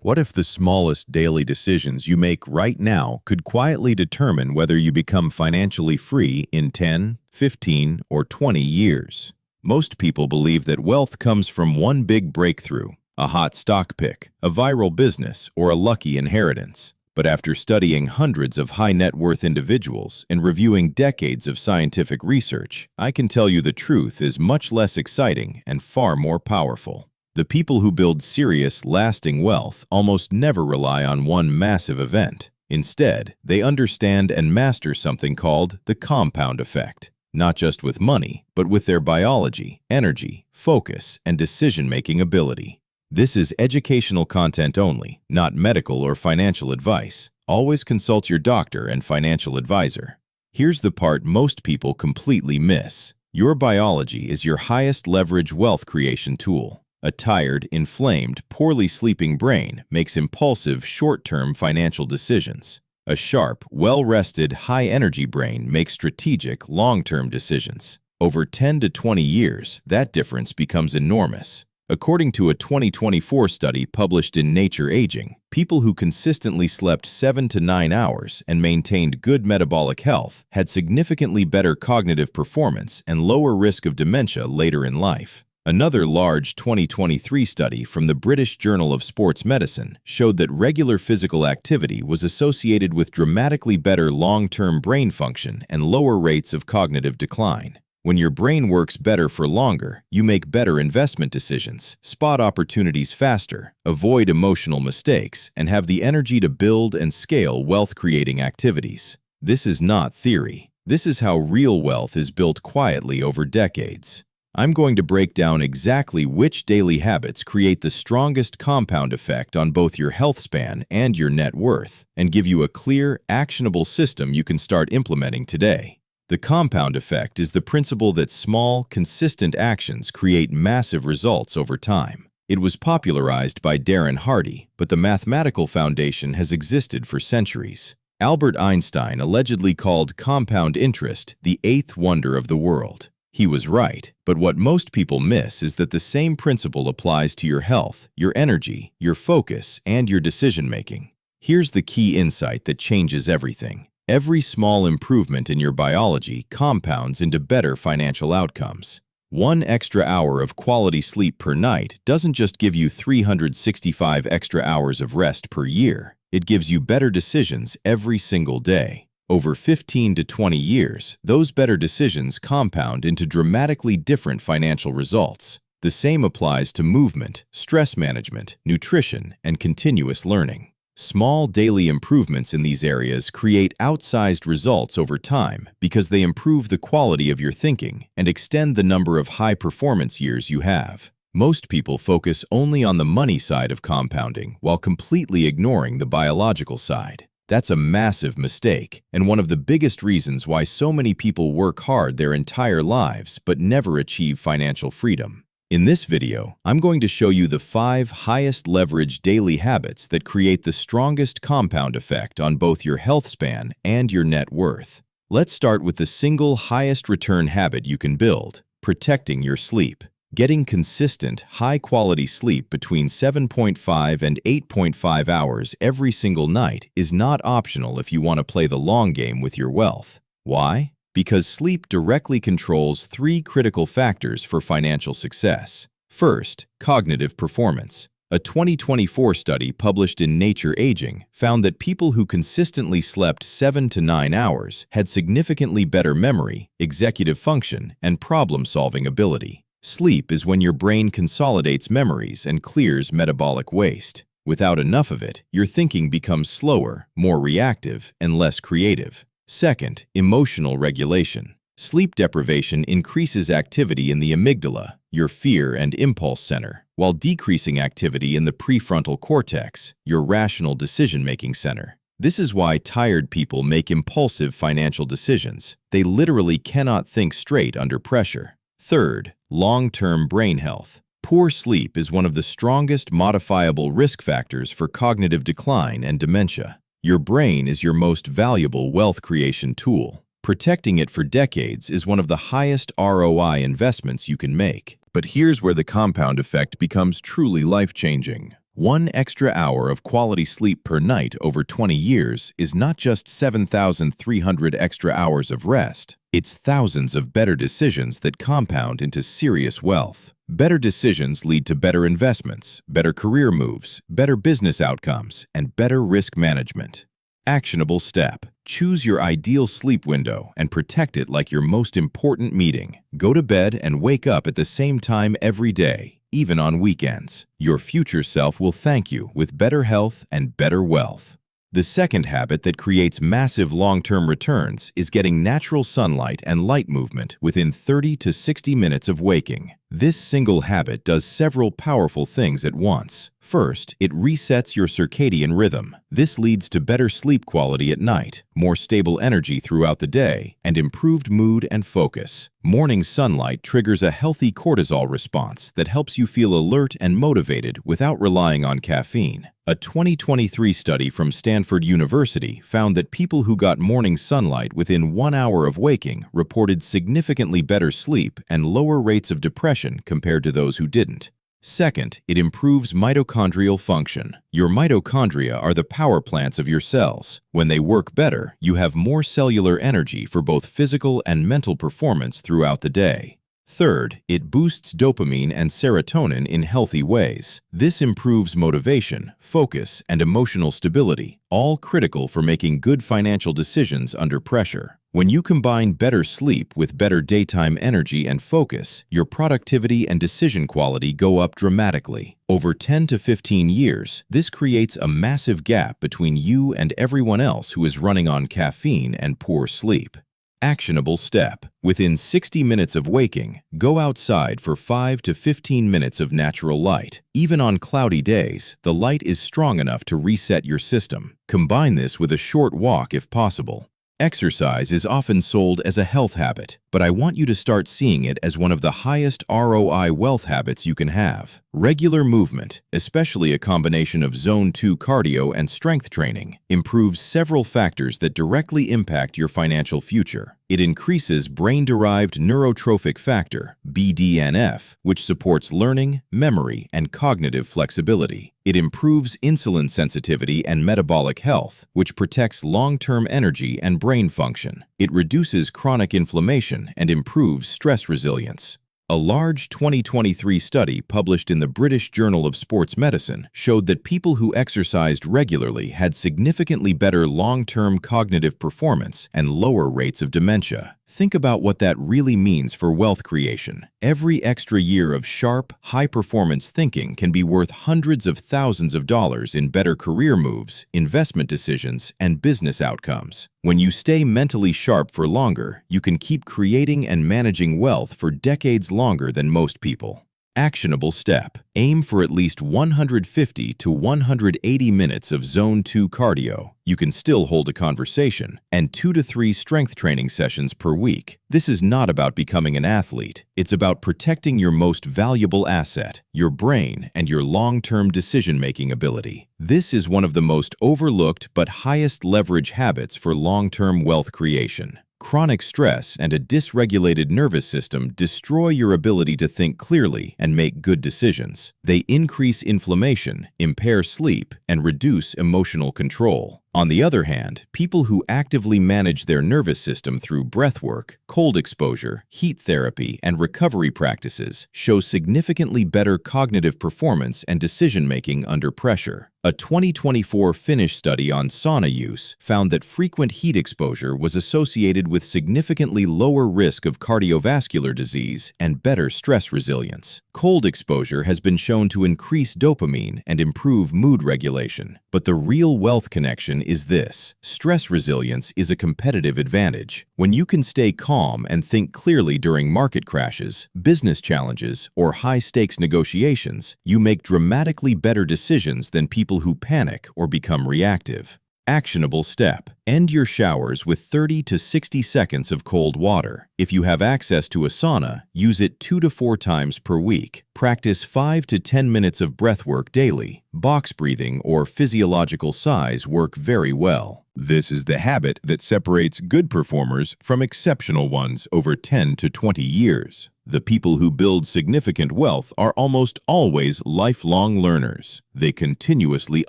What if the smallest daily decisions you make right now could quietly determine whether you become financially free in 10, 15, or 20 years? Most people believe that wealth comes from one big breakthrough, a hot stock pick, a viral business, or a lucky inheritance. But after studying hundreds of high-net-worth individuals and reviewing decades of scientific research, I can tell you the truth is much less exciting and far more powerful. The people who build serious, lasting wealth almost never rely on one massive event. Instead, they understand and master something called the compound effect, not just with money, but with their biology, energy, focus, and decision-making ability. This is educational content only, not medical or financial advice. Always consult your doctor and financial advisor. Here's the part most people completely miss. Your biology is your highest leverage wealth creation tool. A tired, inflamed, poorly sleeping brain makes impulsive, short-term financial decisions. A sharp, well-rested, high-energy brain makes strategic, long-term decisions. Over 10 to 20 years, that difference becomes enormous. According to a 2024 study published in Nature Aging, people who consistently slept 7 to 9 hours and maintained good metabolic health had significantly better cognitive performance and lower risk of dementia later in life. Another large 2023 study from the British Journal of Sports Medicine showed that regular physical activity was associated with dramatically better long-term brain function and lower rates of cognitive decline. When your brain works better for longer, you make better investment decisions, spot opportunities faster, avoid emotional mistakes, and have the energy to build and scale wealth-creating activities. This is not theory. This is how real wealth is built quietly over decades. I'm going to break down exactly which daily habits create the strongest compound effect on both your health span and your net worth, and give you a clear, actionable system you can start implementing today. The compound effect is the principle that small, consistent actions create massive results over time. It was popularized by Darren Hardy, but the mathematical foundation has existed for centuries. Albert Einstein allegedly called compound interest the eighth wonder of the world. He was right, but what most people miss is that the same principle applies to your health, your energy, your focus, and your decision-making. Here's the key insight that changes everything. Every small improvement in your biology compounds into better financial outcomes. One extra hour of quality sleep per night doesn't just give you 365 extra hours of rest per year. It gives you better decisions every single day. Over 15 to 20 years, those better decisions compound into dramatically different financial results. The same applies to movement, stress management, nutrition, and continuous learning. Small daily improvements in these areas create outsized results over time because they improve the quality of your thinking and extend the number of high-performance years you have. Most people focus only on the money side of compounding while completely ignoring the biological side. That's a massive mistake, and one of the biggest reasons why so many people work hard their entire lives but never achieve financial freedom. In this video, I'm going to show you the 5 highest leverage daily habits that create the strongest compound effect on both your health span and your net worth. Let's start with the single highest return habit you can build: protecting your sleep. Getting consistent, high-quality sleep between 7.5 and 8.5 hours every single night is not optional if you want to play the long game with your wealth. Why? Because sleep directly controls 3 critical factors for financial success. First, cognitive performance. A 2024 study published in Nature Aging found that people who consistently slept 7 to 9 hours had significantly better memory, executive function, and problem-solving ability. Sleep is when your brain consolidates memories and clears metabolic waste. Without enough of it, your thinking becomes slower, more reactive, and less creative. Second, emotional regulation. Sleep deprivation increases activity in the amygdala, your fear and impulse center, while decreasing activity in the prefrontal cortex, your rational decision-making center. This is why tired people make impulsive financial decisions. They literally cannot think straight under pressure. Third, long-term brain health. Poor sleep is one of the strongest modifiable risk factors for cognitive decline and dementia. Your brain is your most valuable wealth creation tool. Protecting it for decades is one of the highest ROI investments you can make. But here's where the compound effect becomes truly life-changing. 1 extra hour of quality sleep per night over 20 years is not just 7,300 extra hours of rest. It's thousands of better decisions that compound into serious wealth. Better decisions lead to better investments, better career moves, better business outcomes, and better risk management. Actionable step. Choose your ideal sleep window and protect it like your most important meeting. Go to bed and wake up at the same time every day, even on weekends. Your future self will thank you with better health and better wealth. The second habit that creates massive long-term returns is getting natural sunlight and light movement within 30 to 60 minutes of waking. This single habit does several powerful things at once. First, it resets your circadian rhythm. This leads to better sleep quality at night, more stable energy throughout the day, and improved mood and focus. Morning sunlight triggers a healthy cortisol response that helps you feel alert and motivated without relying on caffeine. A 2023 study from Stanford University found that people who got morning sunlight within 1 hour of waking reported significantly better sleep and lower rates of depression compared to those who didn't. Second, it improves mitochondrial function. Your mitochondria are the power plants of your cells. When they work better, you have more cellular energy for both physical and mental performance throughout the day. Third, it boosts dopamine and serotonin in healthy ways. This improves motivation, focus, and emotional stability, all critical for making good financial decisions under pressure. When you combine better sleep with better daytime energy and focus, your productivity and decision quality go up dramatically. Over 10 to 15 years, this creates a massive gap between you and everyone else who is running on caffeine and poor sleep. Actionable step. Within 60 minutes of waking, go outside for 5 to 15 minutes of natural light. Even on cloudy days, the light is strong enough to reset your system. Combine this with a short walk if possible. Exercise is often sold as a health habit, but I want you to start seeing it as one of the highest ROI wealth habits you can have. Regular movement, especially a combination of Zone 2 cardio and strength training, improves several factors that directly impact your financial future. It increases brain-derived neurotrophic factor, BDNF, which supports learning, memory, and cognitive flexibility. It improves insulin sensitivity and metabolic health, which protects long-term energy and brain function. It reduces chronic inflammation and improves stress resilience. A large 2023 study published in the British Journal of Sports Medicine showed that people who exercised regularly had significantly better long-term cognitive performance and lower rates of dementia. Think about what that really means for wealth creation. Every extra year of sharp, high-performance thinking can be worth hundreds of thousands of dollars in better career moves, investment decisions, and business outcomes. When you stay mentally sharp for longer, you can keep creating and managing wealth for decades longer than most people. Actionable step. Aim for at least 150 to 180 minutes of Zone 2 cardio. You can still hold a conversation, and 2 to 3 strength training sessions per week. This is not about becoming an athlete. It's about protecting your most valuable asset, your brain, and your long-term decision-making ability. This is one of the most overlooked but highest leverage habits for long-term wealth creation. Chronic stress and a dysregulated nervous system destroy your ability to think clearly and make good decisions. They increase inflammation, impair sleep, and reduce emotional control. On the other hand, people who actively manage their nervous system through breathwork, cold exposure, heat therapy, and recovery practices show significantly better cognitive performance and decision-making under pressure. A 2024 Finnish study on sauna use found that frequent heat exposure was associated with significantly lower risk of cardiovascular disease and better stress resilience. Cold exposure has been shown to increase dopamine and improve mood regulation. But the real wealth connection is this: stress resilience is a competitive advantage. When you can stay calm and think clearly during market crashes, business challenges, or high-stakes negotiations, you make dramatically better decisions than people who panic or become reactive. Actionable step. End your showers with 30 to 60 seconds of cold water. If you have access to a sauna, use it 2 to 4 times per week. Practice 5 to 10 minutes of breath work daily. Box breathing or physiological sighs work very well. This is the habit that separates good performers from exceptional ones over 10 to 20 years. The people who build significant wealth are almost always lifelong learners. They continuously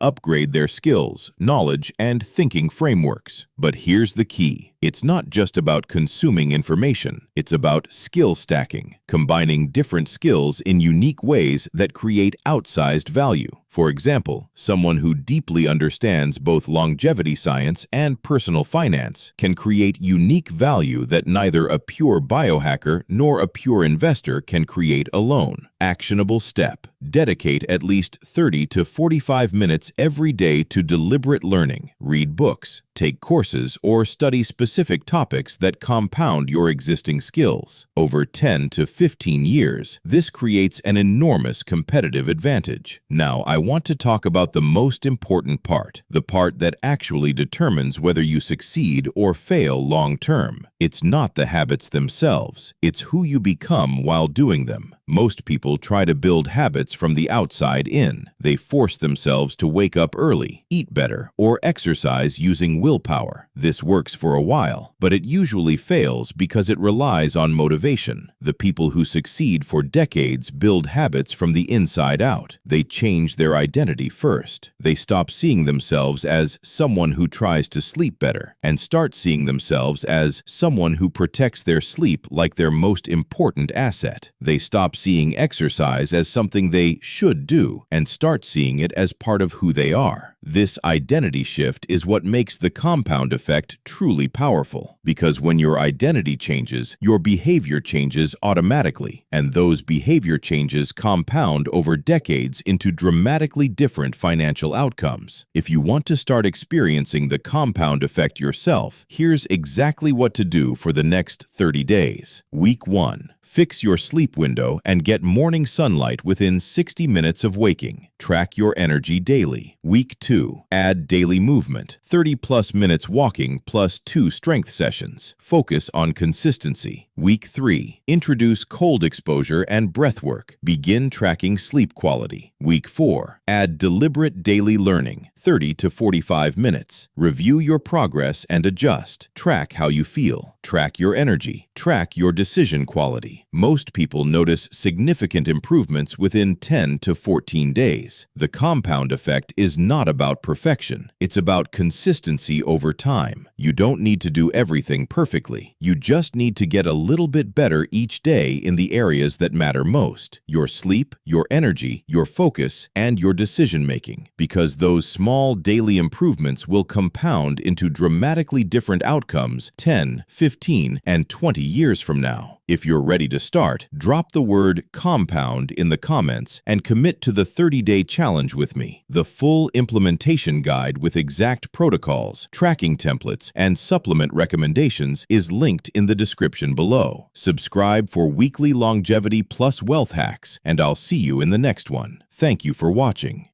upgrade their skills, knowledge, and thinking frameworks. But here's the key. It's not just about consuming information. It's about skill stacking, combining different skills in unique ways that create outsized value. For example, someone who deeply understands both longevity science and personal finance can create unique value that neither a pure biohacker nor a pure investor can create alone. Actionable step. Dedicate at least 30 to 45 minutes every day to deliberate learning. Read books, take courses, or study specific topics that compound your existing skills. Over 10 to 15 years, this creates an enormous competitive advantage. Now, I want to talk about the most important part, the part that actually determines whether you succeed or fail long term. It's not the habits themselves, it's who you become while doing them. Most people try to build habits from the outside in. They force themselves to wake up early, eat better, or exercise using willpower. This works for a while, but it usually fails because it relies on motivation. The people who succeed for decades build habits from the inside out. They change their identity first. They stop seeing themselves as someone who tries to sleep better and start seeing themselves as someone who protects their sleep like their most important asset. They stop seeing exercise as something they should do and start seeing it as part of who they are. This identity shift is what makes the compound effect truly powerful, because when your identity changes, your behavior changes automatically, and those behavior changes compound over decades into dramatically different financial outcomes. If you want to start experiencing the compound effect yourself, here's exactly what to do for the next 30 days. Week 1. Fix your sleep window and get morning sunlight within 60 minutes of waking. Track your energy daily. Week 2. Add daily movement. 30+ minutes walking plus 2 strength sessions. Focus on consistency. Week 3. Introduce cold exposure and breath work. Begin tracking sleep quality. Week 4. Add deliberate daily learning. 30 to 45 minutes. Review your progress and adjust. Track how you feel. Track your energy. Track your decision quality. Most people notice significant improvements within 10 to 14 days. The compound effect is not about perfection. It's about consistency over time. You don't need to do everything perfectly. You just need to get a little bit better each day in the areas that matter most: your sleep, your energy, your focus, and your decision making. Because those small daily improvements will compound into dramatically different outcomes 10, 15, and 20 years from now. If you're ready to start, drop the word compound in the comments and commit to the 30-day challenge with me. The full implementation guide with exact protocols, tracking templates, and supplement recommendations is linked in the description below. Subscribe for weekly longevity plus wealth hacks, and I'll see you in the next one. Thank you for watching.